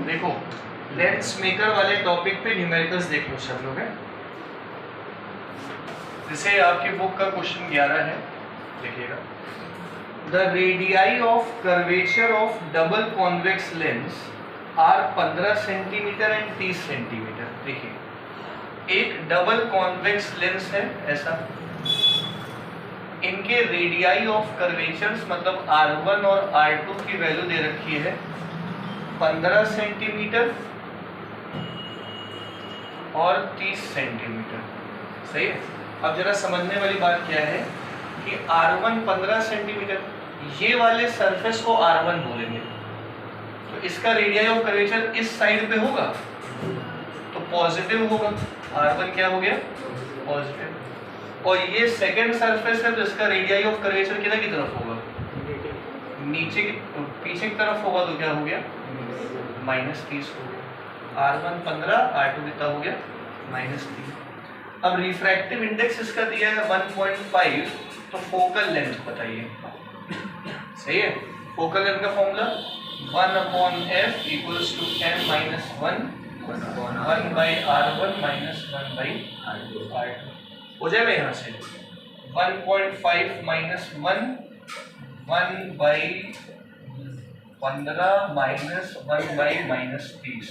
देखो lens maker वाले topic पे न्यूमेरिकल्स देख लो सब लोग है। जैसे आपकी बुक का क्वेश्चन 11 है, देखिएगा। The radii of curvature of double convex lens are 15 centimetre and 30 centimetre. देखिए एक डबल कॉन्वेक्स लेंस है ऐसा, इनके रेडियाई ऑफ कर्वेचर्स मतलब R1 और R2 की वैल्यू दे रखी है 15 सेंटीमीटर और 30 सेंटीमीटर। सही है। अब जरा समझने वाली बात क्या है कि R1 15 सेंटीमीटर, ये वाले सरफेस को R1 बोलेंगे, तो इसका रेडियाई ऑफ कर्वेचर इस साइड पे होगा तो पॉजिटिव होगा। R1 क्या हो गया? पॉजिटिव। और ये सेकंड सरफेस है तो इसका रेडियाई ऑफ कर्वेचर किधर की तरफ होगा? नीचे की, पीछे की तरफ होगा तो क्या हो गया? -30 हो गया। R1 15, R2 कितना हो गया? -3। अब रिफ्रैक्टिव इंडेक्स इसका दिया है 1.5, तो फोकल लेंथ बताइए। सही है। फोकल लेंथ का formula 1/f = m-1 1/r1 - 1/r2 हो जाएगा। यहाँ से 1.5 - 1 1/15 - 1/-30।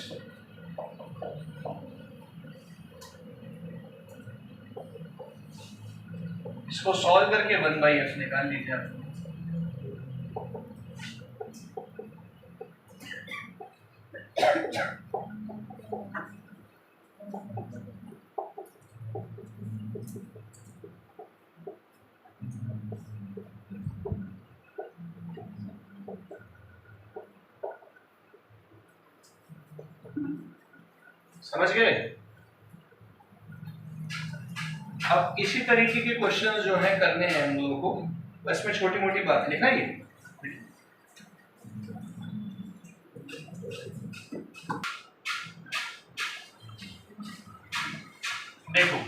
इसको सॉल्व करके 1/f निकाल लीजिए आप। समझ गए? अब इसी तरीके के क्वेश्चंस जो है करने हैं हम लोगों को, बस में छोटी मोटी बात लिखना ही। देखो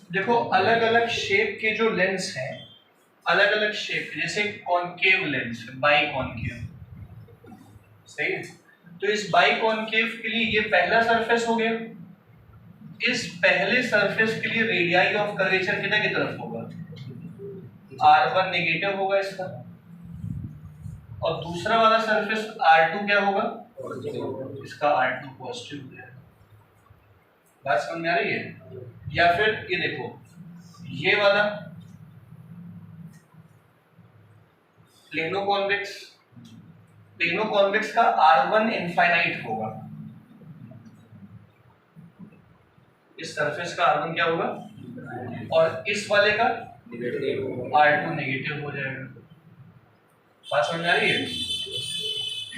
देखो अलग अलग शेप के जो लेंस हैं, अलग अलग शेप, जैसे कॉनकेव लेंस है, बाई कॉनकेव। सही है। तो इस बाई कॉनकेव के लिए ये पहला सरफेस हो गया। इस पहले सरफेस के लिए रेडियाई ऑफ कर्वेचर कितना की तरफ होगा? R1 नेगेटिव होगा इसका, और दूसरा वाला सरफेस R2 क्या होगा? इसका R2 पॉजिटिव हो जाएगा। बात समझ में आ रही है? या फिर ये देखो, ये वाला प्लेनो कॉन्वेक्स, प्लेनो कॉन्वेक्स का R1 इनफाइनाइट होगा, इस सरफेस का R1 क्या होगा, और इस वाले का R2 नेगेटिव हो जाएगा। बात समझ में आ रही है?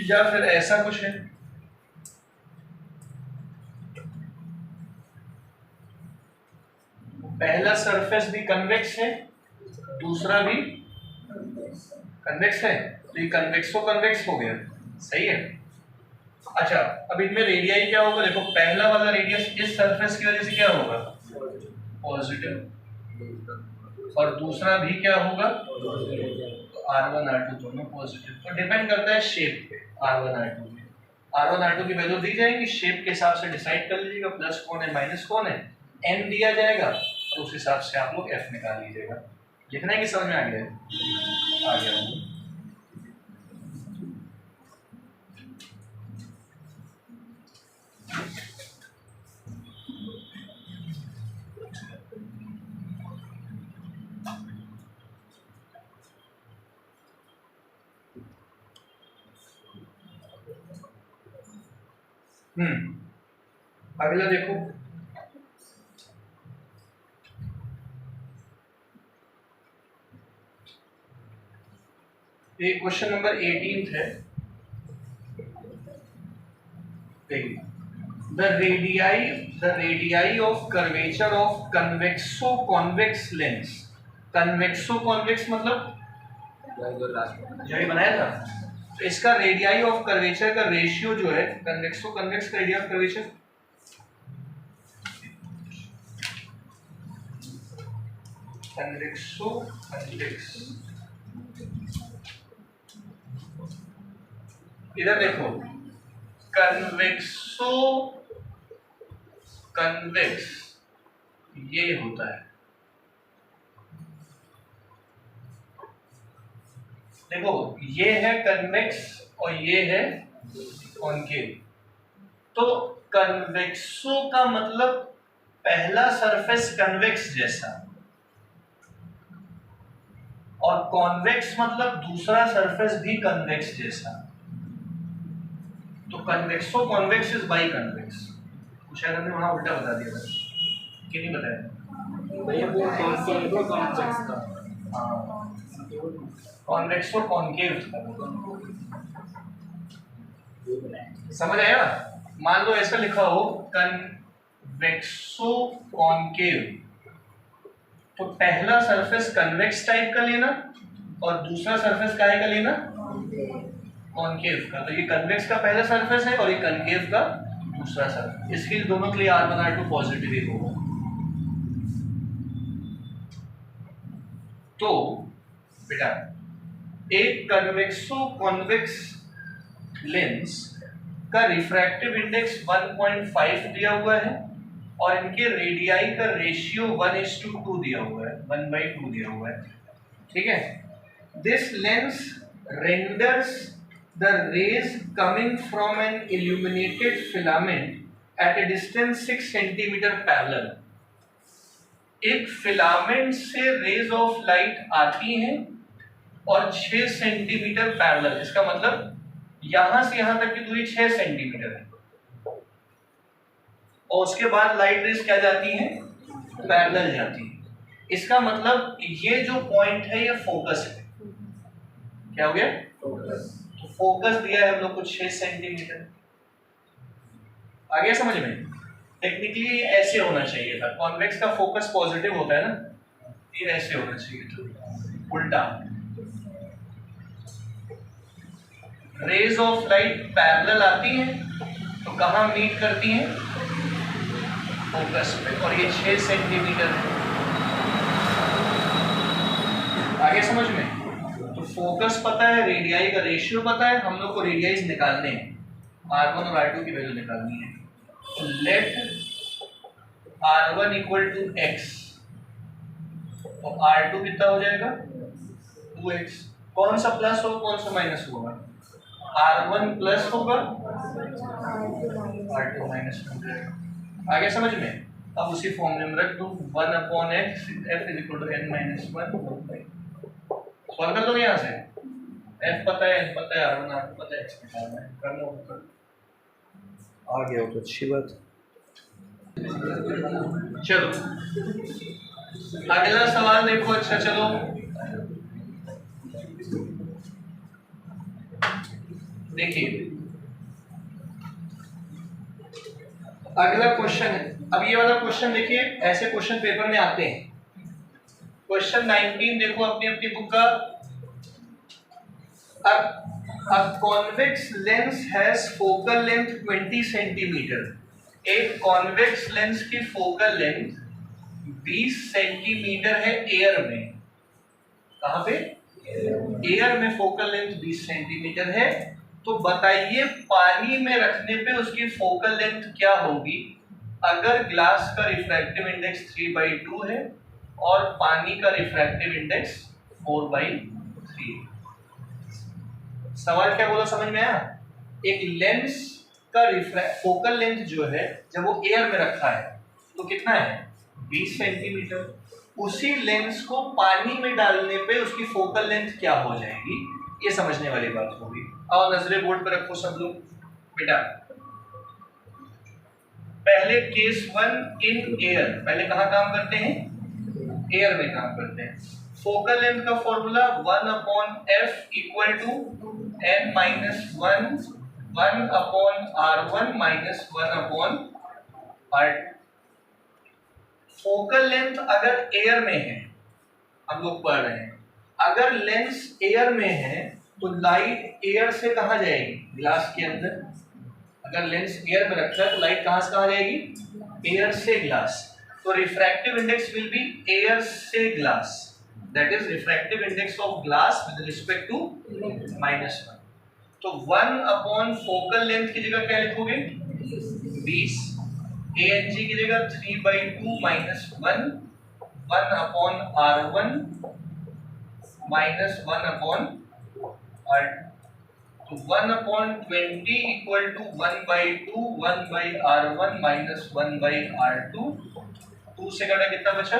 या फिर ऐसा कुछ है, पहला सरफेस भी कन्वेक्स है, दूसरा भी कन्वेक्स है, तो ये कन्वेक्सो कन्वेक्स हो गया। सही है। अच्छा, अब इनमें रेडियाई क्या होगा? देखो पहला वाला रेडियस इस सरफेस की वजह से क्या होगा? पॉजिटिव, और दूसरा भी क्या होगा? तो R1 R2 दोनों पॉजिटिव। तो डिपेंड करता है शेप पे, R1 R2 पे। R1 R2 की वैल्यू दी जाएगी, शेप के हिसाब से डिसाइड कर लीजिएगा, प्लस कौन है माइनस कौन है, n दिया जाएगा, तो उस हिसाब से आप लोग f निकाल लीजिएगा। लिखना है कि समझ में आ गया? आ गया। अगला देखो, ये क्वेश्चन नंबर 18 है। देखिए, the radii of curvature of convexo convex lens. Convexo convex मतलब जो ही बनाया था। तो इसका रेडियाई ऑफ कर्वेचर का रेशियो जो है, कन्वेक्सो कन्वेक्स का radius of curvature, convexo convex, इधर देखो, कन्वेक्सो कन्वेक्स ये होता है, देखो ये है कन्वेक्स और ये है कॉनकेव। तो कन्वेक्सो का मतलब पहला सरफेस कन्वेक्स जैसा, और कॉन्वेक्स मतलब दूसरा सरफेस भी कन्वेक्स जैसा। तो कन्वेक्सो कॉन्वेक्स इज बाई कन्वेक्स। कुछ अगर वहां उल्टा बता दिया था कि नहीं बताया? कॉन्वेक्सो कॉनकेव समझ आया? मान लो ऐसा लिखा हो कन्वेक्सो कॉनकेव, तो पहला सरफेस कन्वेक्स टाइप का लेना और दूसरा सरफेस काहे का लेना? कॉनकेव का। तो ये कन्वेक्स का पहला सरफेस है और ये कनकेव का दूसरा सरफेस। इसके दोनों के लिए R1 R2 पॉजिटिव ही होगा। तो बेटा एक कन्वेक्सो कॉन्वेक्स लेंस का रिफ्रैक्टिव इंडेक्स 1.5 दिया हुआ है और इनके रेडियाई का रेशियो 1:2 दिया हुआ है, 1/2 दिया हुआ है, ठीक है। This lens renders the rays coming from an illuminated filament at a distance 6 centimetre parallel. एक फिलामेंट से रेज ऑफ लाइट आती हैं और 6 सेंटीमीटर पैरेलल, इसका मतलब यहां से यहां तक की दूरी 6 सेंटीमीटर है और उसके बाद लाइट रेज क्या जाती है? पैरेलल जाती है। इसका मतलब ये जो पॉइंट है ये फोकस है। क्या हो गया? फोकस। तो फोकस दिया है हम लोग को 6 सेंटीमीटर। आ गया समझ में? टेक्निकली ऐसे होना चाहिए था, कॉन्वेक्स का फोकस पॉजिटिव होता है ना, ये ऐसे होना चाहिए था, उल्टा। रेज ऑफ लाइट पैरेलल आती हैं तो कहाँ मीट करती हैं? फोकस पे, और ये 6 सेंटीमीटर है। आगे समझ में? तो फोकस पता है, रेडियाई का रेशियो पता है, हम लोग को रेडियाईज निकालने हैं, R1 और R2 की वैल्यू निकालनी है। तो late R1 equal to x, तो R2 कितना हो जाएगा? 2x। कौन सा प्लस होगा कौन सा माइनस होगा? R1 प्लस होगा, R2 माइनस हो जाएगा। आगे समझ में? अब उसी फॉर्मूले में रख दो, 1/x f is equal to n minus 1। Solve कर लो यहाँ से। f पता है, n पता है, R1 R2 पता है, x निकालना है, कर लो कर। आ गया हो तो अच्छी बात। चलो अगला सवाल देखो। अच्छा चलो देखिए, अगला क्वेश्चन है। अब ये वाला क्वेश्चन देखिए, ऐसे क्वेश्चन पेपर में आते हैं। क्वेश्चन 19 देखो अपनी अपनी बुक का। A convex lens has focal length 20 centimetre. एक कॉन्वेक्स लेंस की फोकल लेंथ 20 सेंटीमीटर है एयर में। कहां पे? एयर में फोकल लेंथ 20 सेंटीमीटर है। तो बताइए पानी में रखने पे उसकी फोकल लेंथ क्या होगी अगर ग्लास का रिफ्रैक्टिव इंडेक्स 3/2 है और पानी का रिफ्रैक्टिव इंडेक्स 4/3। सवाल क्या बोला समझ में आया? एक लेंस का फोकल लेंथ जो है जब वो एयर में रखा है तो कितना है? 20 सेंटीमीटर। उसी लेंस को पानी में डालने पे उसकी फोकल लेंथ क्या हो जाएगी, ये समझने वाली बात होगी। और नजरे बोर्ड पे रखो सब लोग। बेटा पहले केस 1 इन एयर, पहले कहाँ काम करते हैं? एयर में काम करते हैं। फोकल लेंथ का formula 1/f equal to n minus 1/r1 minus 1/r2। Focal length अगर एयर में है, हम लोग पढ़ रहे हैं, अगर लेंस एयर में है तो लाइट एयर से कहाँ जाएगी? ग्लास के अंदर। अगर लेंस एयर में रखा है तो लाइट कहाँ से कहाँ जाएगी? एयर से ग्लास। तो refractive index will be air से glass, that is refractive index of glass with respect to -1। तो 1 अपॉन फोकल लेंथ की जगह क्या लिखोगे? 20। ANG की जगह 3/2 -1, 1 अपॉन R1 -1 अपॉन R2। तो 1 upon 20 equal to 1/2 1/R1 -1/R2। 2 से कटा कितना बचा?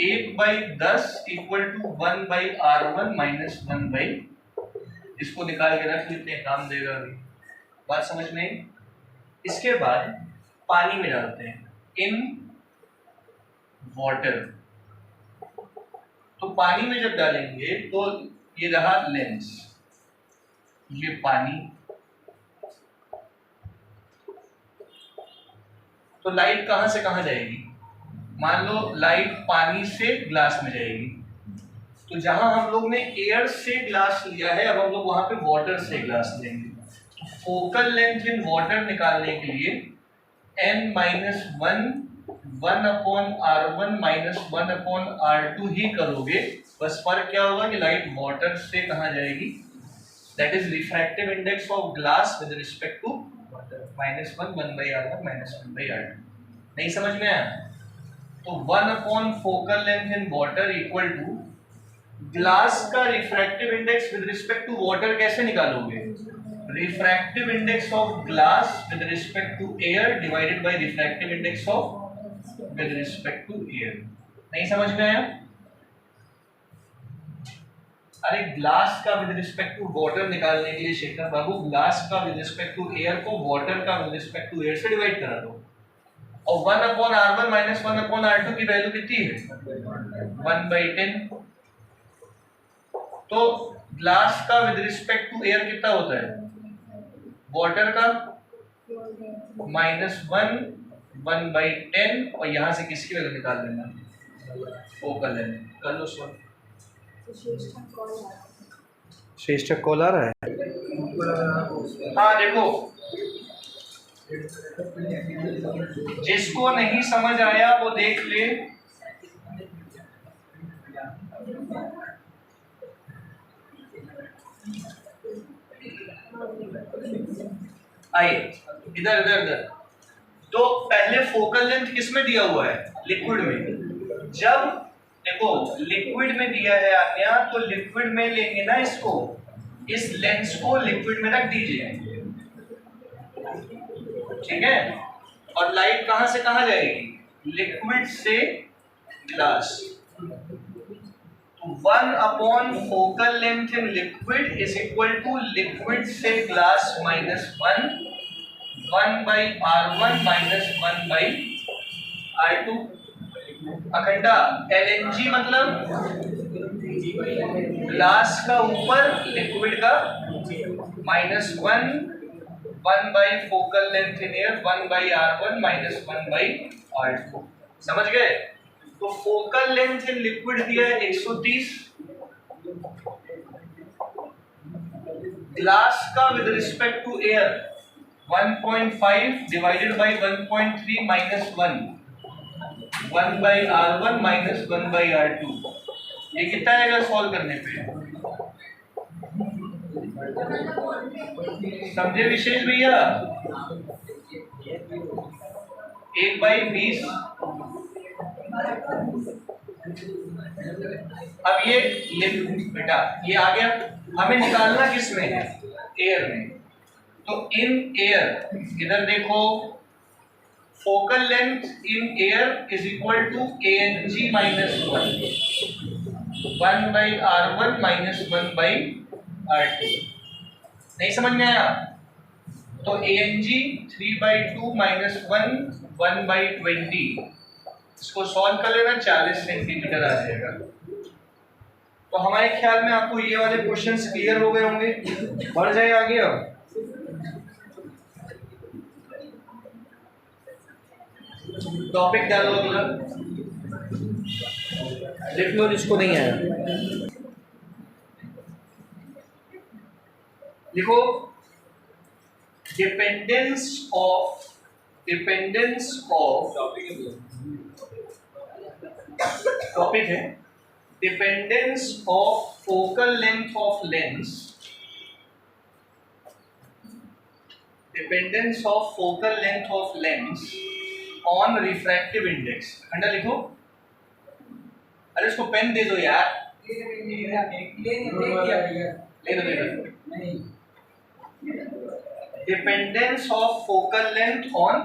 1/10 इक्वल टू 1/R1 -1/। इसको निकाल के रख लेते हैं, काम देगा अभी। बात समझ में आई? इसके बाद पानी में डालते हैं, इन वाटर। तो पानी में जब डालेंगे तो ये रहा लेंस, ये पानी। तो लाइट कहां से कहां जाएगी? मान लो लाइट पानी से ग्लास में जाएगी, तो जहां हम लोग ने एयर से ग्लास लिया है अब हम लोग वहां पे वाटर से ग्लास लेंगे। तो फोकल लेंथ इन वाटर निकालने के लिए n-1 1 upon R1 -1 upon R2 ही करोगे। बस फर्क क्या होगा कि लाइट वाटर से कहां जाएगी? That is refractive index of glass with respect to -1 1/R1 -1/R2। नहीं समझ में आया? तो 1 upon focal length in water equal to glass का refractive index with respect to water कैसे निकालोगे? Refractive index of glass with respect to air divided by refractive index of with respect to air. नहीं समझ में आया? अरे glass का with respect to water निकालने के लिए शेखर बाबू, ग्लास का विद रिस्पेक्ट टू एयर को वाटर का विद रिस्पेक्ट टू एयर से डिवाइड करा दो। और 1 अपॉन R1 -1 अपॉन R2 की वैल्यू कितनी है? 1/10। तो ग्लास का विद रिस्पेक्ट टू एयर कितना होता है? वाटर का -1 1/10, और यहां से किसकी वैल्यू निकाल देना? Focal length. कर लो सॉल्व। श्रेष्ठ कॉल आ रहा है? हाँ देखो, जिसको नहीं समझ आया वो देख ले। आइए इधर इधर इधर। तो पहले फोकल लेंथ किस में दिया हुआ है? लिक्विड में। जब देखो लिक्विड में दिया है आज्ञा, तो लिक्विड में लेंगे ना इसको, इस लेंस को लिक्विड में रख दीजिए, ठीक है? और लाइट कहां से कहां जाएगी? लिक्विड से glass. 1 upon focal length in liquid is equal to liquid से ग्लास -1 1/R1 -1/R2। अखंडा LNG मतलब ग्लास का ऊपर लिक्विड का -1 1 focal length in air 1/R1 -1/R2। समझ गए? तो फोकल लेंथ इन लिक्विड दिया है 130, ग्लास का with respect to air 1.5 divided by 1.3 -1 1/R1 -1/R2। ये कितना आएगा सॉल्व करने पे? समझे विशेष भैया? 1/20। अब ये बेटा ये आ गया, हमें निकालना किस में है? एयर में। तो इन एयर इधर देखो, focal length in air is equal to ANG -1 1/R1 -1/R2। नहीं समझ में आया? तो ANG 3/2 -1 1/20। इसको सॉल्व कर लेना, 40 सेंटीमीटर आ जाएगा। तो हमारे ख्याल में आपको ये वाले क्वेश्चंस क्लियर हो गए होंगे। बढ़ जाए आगे। अब टॉपिक डालो अगला। लिख लो जिसको नहीं आया। लिखो डिपेंडेंस ऑफ टॉपिक है dependence of focal length of lens on refractive index. खंडा लिखो। अरे उसको पेन दे दो यार। Dependence of focal length on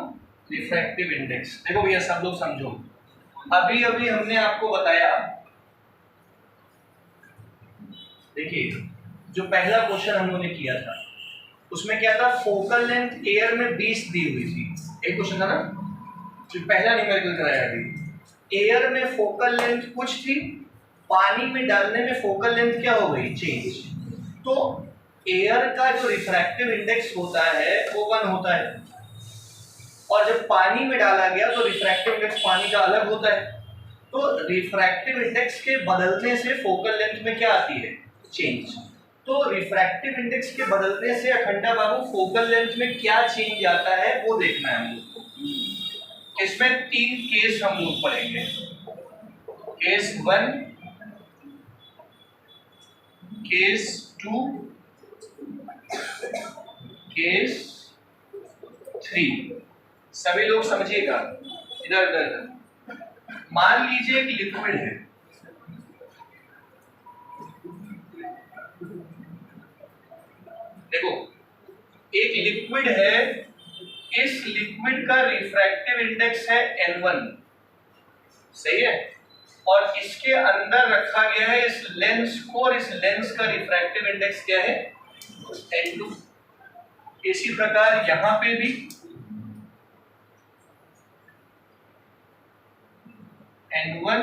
refractive index. देखो भैया सब लोग समझो, अभी अभी हमने आपको बताया, देखिए जो पहला क्वेश्चन हम लोगों ने किया था उसमें क्या था, फोकल लेंथ एयर में 20 दी हुई थी। एक क्वेश्चन था ना जो पहला न्यूमेरिकल कराया अभी। एयर में फोकल लेंथ कुछ थी, पानी में डालने में फोकल लेंथ क्या हो गई, चेंज। तो एयर का जो रिफ्रैक्टिव इंडेक्स होता है वो 1 होता है, और जब पानी में डाला गया तो रिफ्रैक्टिव इंडेक्स पानी का अलग होता है। तो रिफ्रैक्टिव इंडेक्स के बदलने से फोकल लेंथ में क्या आती है, चेंज। तो रिफ्रैक्टिव इंडेक्स के बदलने से अखंडा बाबू फोकल लेंथ में क्या चेंज आता है वो देखना है हम लोग को। इसमें 3 केस हम लोग पढ़ेंगे। Case 1, case 2, case 3। सभी लोग समझिएगा। इधर इधर मान लीजिए एक लिक्विड है, देखो एक लिक्विड है, इस लिक्विड का रिफ्रैक्टिव इंडेक्स है N1, सही है, और इसके अंदर रखा गया है इस लेंस को, और इस लेंस का रिफ्रैक्टिव इंडेक्स क्या है, N2। इसी प्रकार यहां पे भी N1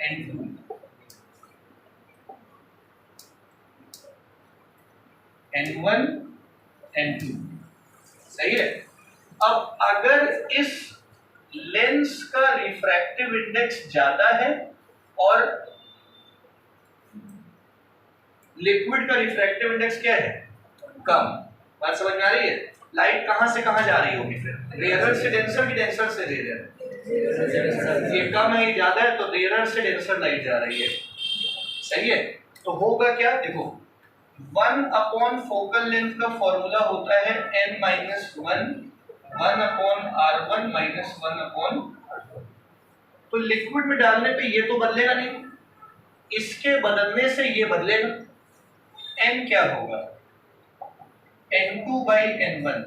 N2, N1 N2, सही है। अब अगर इस लेंस का रिफ्रैक्टिव इंडेक्स ज्यादा है और लिक्विड का रिफ्रैक्टिव इंडेक्स क्या है, कम, बात समझ में आ रही है। लाइट कहां से कहां जा रही होगी फिर, रेयर से डेंसर की डेंसर से रेयर। ये कम है, ज्यादा है, तो रेयर से डेंसर लाइट जा रही है, सही है। तो होगा क्या, देखो 1 अपॉन फोकल लेंथ का फॉर्मूला होता है n-1 1 upon r1 minus 1 upon. तो लिक्विड में डालने पे ये तो बदलेगा नहीं, इसके बदलने से ये बदलेगा। n क्या होगा, N2 by N1।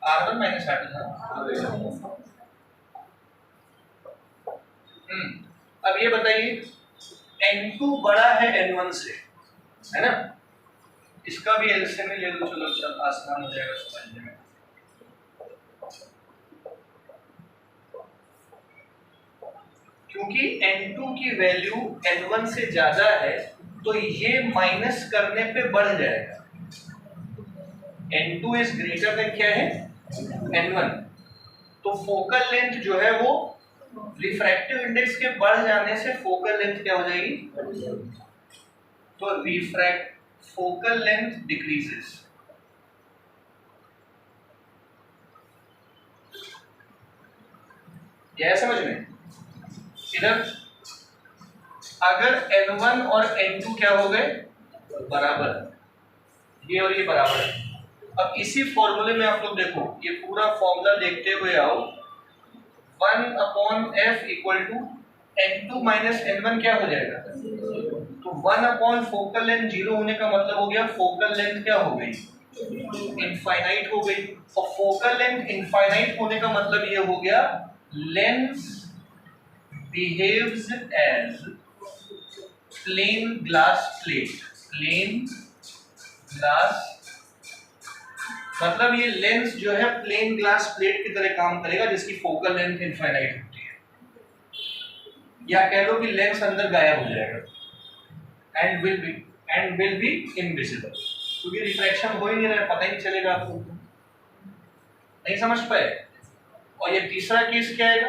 R1 minus R2। अब ये बताइए N2 बड़ा है N1 से, है ना, इसका भी एलसीएम ले लो, चलो चल आसान हो जाएगा समझने में। क्योंकि N2 की वैल्यू N1 से ज्यादा है तो ये माइनस करने पे बढ़ जाएगा। N2 इज ग्रेटर देन क्या है, N1। तो फोकल लेंथ जो है वो रिफ्रैक्टिव इंडेक्स के बढ़ जाने से फोकल लेंथ क्या हो जाएगी, तो फोकल लेंथ डिक्रीजेस। क्या है समझ में। इधर अगर N1 और N2 क्या हो गए, बराबर, ये और ये बराबर है। अब इसी फॉर्मूले में आप लोग देखो, ये पूरा फॉर्मूला देखते हुए आओ, 1 upon F equal to N2 minus N1 क्या हो जाएगा, तो 1 अपॉन फोकल लेंथ 0 होने का मतलब हो गया फोकल लेंथ क्या हो गई, इनफाइनाइट हो गई। और फोकल लेंथ इनफाइनाइट होने का मतलब ये हो गया lens behaves as plane glass plate. Plane glass मतलब ये लेंस जो है प्लेन ग्लास प्लेट की तरह काम करेगा जिसकी फोकल लेंथ इनफाइनाइट होती है, या कह लो कि लेंस अंदर गायब हो जाएगा एंड विल बी इनविजिबल, क्योंकि रिफ्रैक्शन हो ही नहीं रहा है, पता ही नहीं चलेगा आपको। नहीं समझ पाए? और ये तीसरा केस क्या आएगा,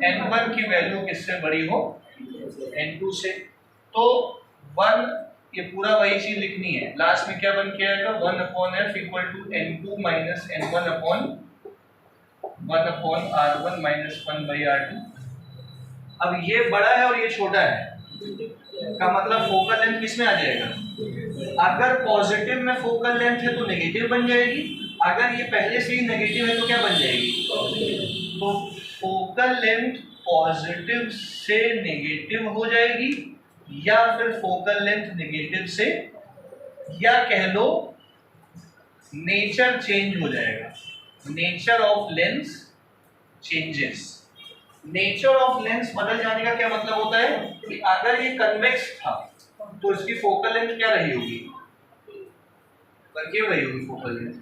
n1 की वैल्यू किससे बड़ी हो, n2 से। तो 1, ये पूरा वही चीज लिखनी है, लास्ट में क्या बन के आएगा, 1/f equal to n2 minus n1 upon 1/r1 minus 1/r2। अब ये बड़ा है और ये छोटा है, का मतलब फोकल लेंथ किस में आ जाएगा, अगर पॉजिटिव में फोकल लेंथ है तो नेगेटिव बन जाएगी, अगर ये पहले से ही नेगेटिव है तो क्या बन जाएगी, तो फोकल लेंथ पॉजिटिव से नेगेटिव हो जाएगी, या फिर फोकल लेंथ नेगेटिव से, या कह लो नेचर चेंज हो जाएगा, nature of lens changes. Nature of lens बदल जाने का क्या मतलब होता है कि अगर ये कन्वेक्स था तो इसकी फोकल लेंथ क्या रही होगी, कनकेव रही होगी फोकल लेंथ।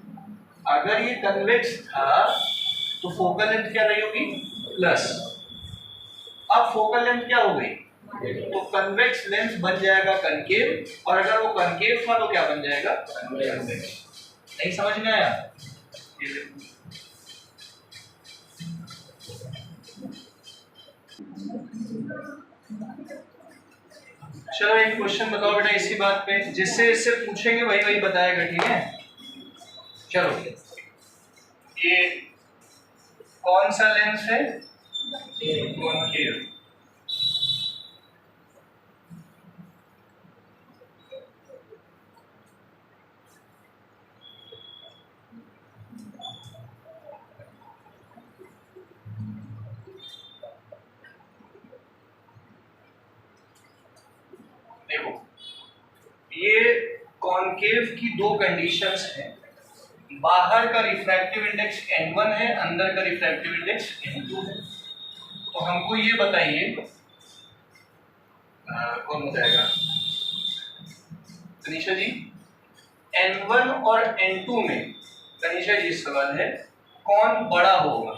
अगर ये कन्वेक्स था तो फोकल लेंथ क्या रही होगी, प्लस। अब फोकल लेंथ क्या हो गई, तो कन्वेक्स लेंस बन जाएगा कनकेव, और अगर वो कनकेव था तो क्या बन जाएगा, कन्वेक्स। नहीं समझ में आया? चलो एक क्वेश्चन बताओ बेटा इसी बात पे, जिससे इससे पूछेंगे वही वही बताएगा, ठीक है। चलो ये कौन सा लेंस है, कॉनकेव। देखो ये कॉनकेव की दो कंडीशंस हैं, बाहर का रिफ्रैक्टिव इंडेक्स n1 है, अंदर का रिफ्रैक्टिव इंडेक्स n2 है। तो हमको ये बताइए, कौन बताएगा, तनीषा जी, n1 और n2 में, तनीषा जी सवाल है कौन बड़ा होगा,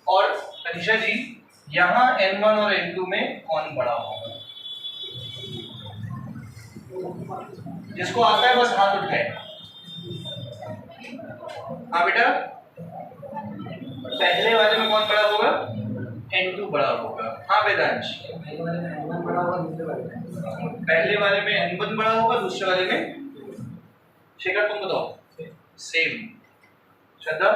और तनीषा जी यहाँ n1 और n2 में कौन बड़ा होगा, जिसको आता है बस हाथ उठाए। हाँ बेटा, पहले वाले में कौन बड़ा होगा, n2 बड़ा होगा। हाँ वेदांश, पहले वाले में n1 बड़ा होगा, दूसरे वाले में, शेखर तुम बताओ, सेम। श्रद्धा,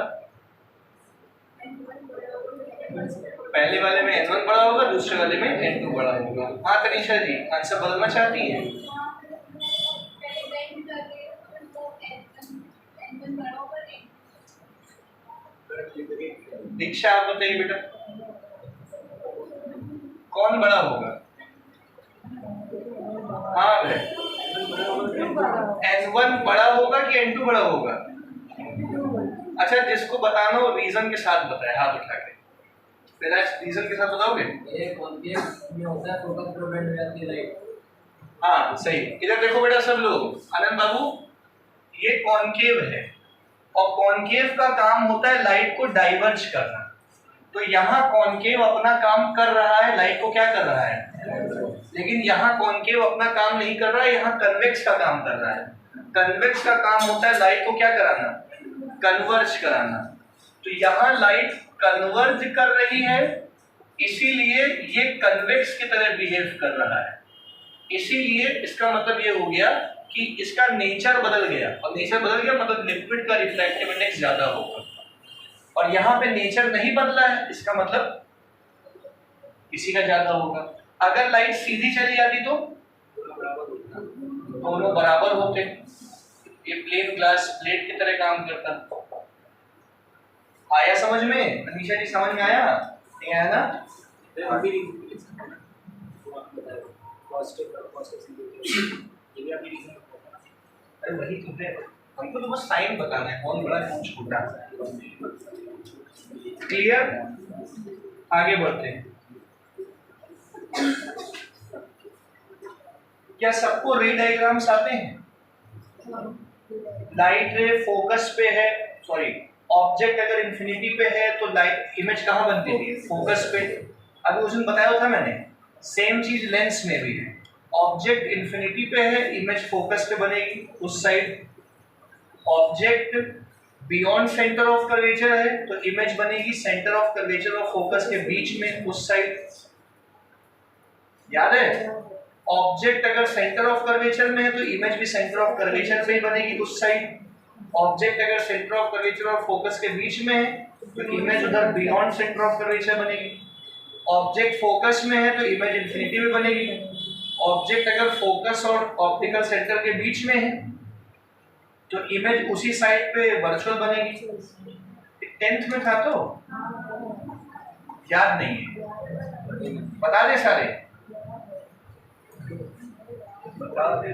पहले वाले में n1 बड़ा होगा, दूसरे वाले में n2 बड़ा होगा। हाँ तनीषा जी आंसर बदलना चाहती हैं? दीक्षा आप बताइए बेटा, कौन बड़ा होगा? हाँ भाई, n1 बड़ा होगा कि n2 बड़ा होगा? अच्छा जिसको बताना हो रीजन के साथ बताए, हाथ उठा के। पहला रीजन के साथ बताओगे? ये कॉन्केव में होता है, फोकस पे बेंड हो जाती है लाइट। हाँ सही। इधर देखो बेटा सब लोग, आनंद बाबू, ये कॉन्केव है और कॉन्केव का काम होता है लाइट को डाइवर्ज करना। तो यहाँ कॉन्केव अपना काम कर रहा है, लाइट को क्या कर रहा है, लेकिन यहाँ कॉन्केव अपना काम नहीं कर रहा है, यहाँ कन्वेक्स का काम कर रहा है। कन्वेक्स का काम होता है लाइट को क्या कराना, कन्वर्ज कराना। तो यहाँ लाइट कन्वर्ज कर रही है, इसीलिए ये कन्वेक्स की तरह बिहेव कर रहा है। इसीलिए इसका मतलब ये हो गया कि इसका नेचर बदल गया, और नेचर बदल गया मतलब लिक्विड का रिफ्रैक्टिव इंडेक्स ज्यादा होगा। और यहाँ पे नेचर नहीं बदला है, इसका मतलब इसी का ज्यादा होगा। अगर लाइट सीधी चली जाती तो दोनों बराबर होते, ये प्लेन ग्लास प्लेट की तरह काम करता। आया समझ में? अनीशा जी समझ में आया? नहीं आया ना? अरे वही तो है, हमको तो बस साइन बताना है, कौन बड़ा कौन छोटा। क्लियर? आगे बढ़ते हैं। क्या सबको रे डायग्राम्स आते हैं? लाइट रे फोकस पे है, सॉरी ऑब्जेक्ट अगर इंफिनिटी पे है तो लाइट इमेज कहाँ बनती थी, फोकस पे। अभी उस दिन बताया था मैंने, सेम चीज लेंस में भी है। ऑब्जेक्ट इंफिनिटी पे है, इमेज फोकस पे बनेगी उस side. Object beyond centre of curvature है तो इमेज बनेगी सेंटर ऑफ कर्वेचर और फोकस के बीच में उस साइड, याद है? ऑब्जेक्ट अगर सेंटर ऑफ कर्वेचर में है तो इमेज भी सेंटर ऑफ कर्वेचर में ही बनेगी उस साइड। ऑब्जेक्ट अगर सेंटर ऑफ कर्वेचर और फोकस के बीच में है तो इमेज उधर बियॉन्ड सेंटर ऑफ कर्वेचर बनेगी। ऑब्जेक्ट फोकस में है तो इमेज इंफिनिटी में बनेगी। ऑब्जेक्ट अगर फोकस और ऑप्टिकल सेंटर के बीच में है तो इमेज उसी साइड पे वर्चुअल बनेगी। 10th में था तो याद नहीं है, बता दे सारे, बता दे।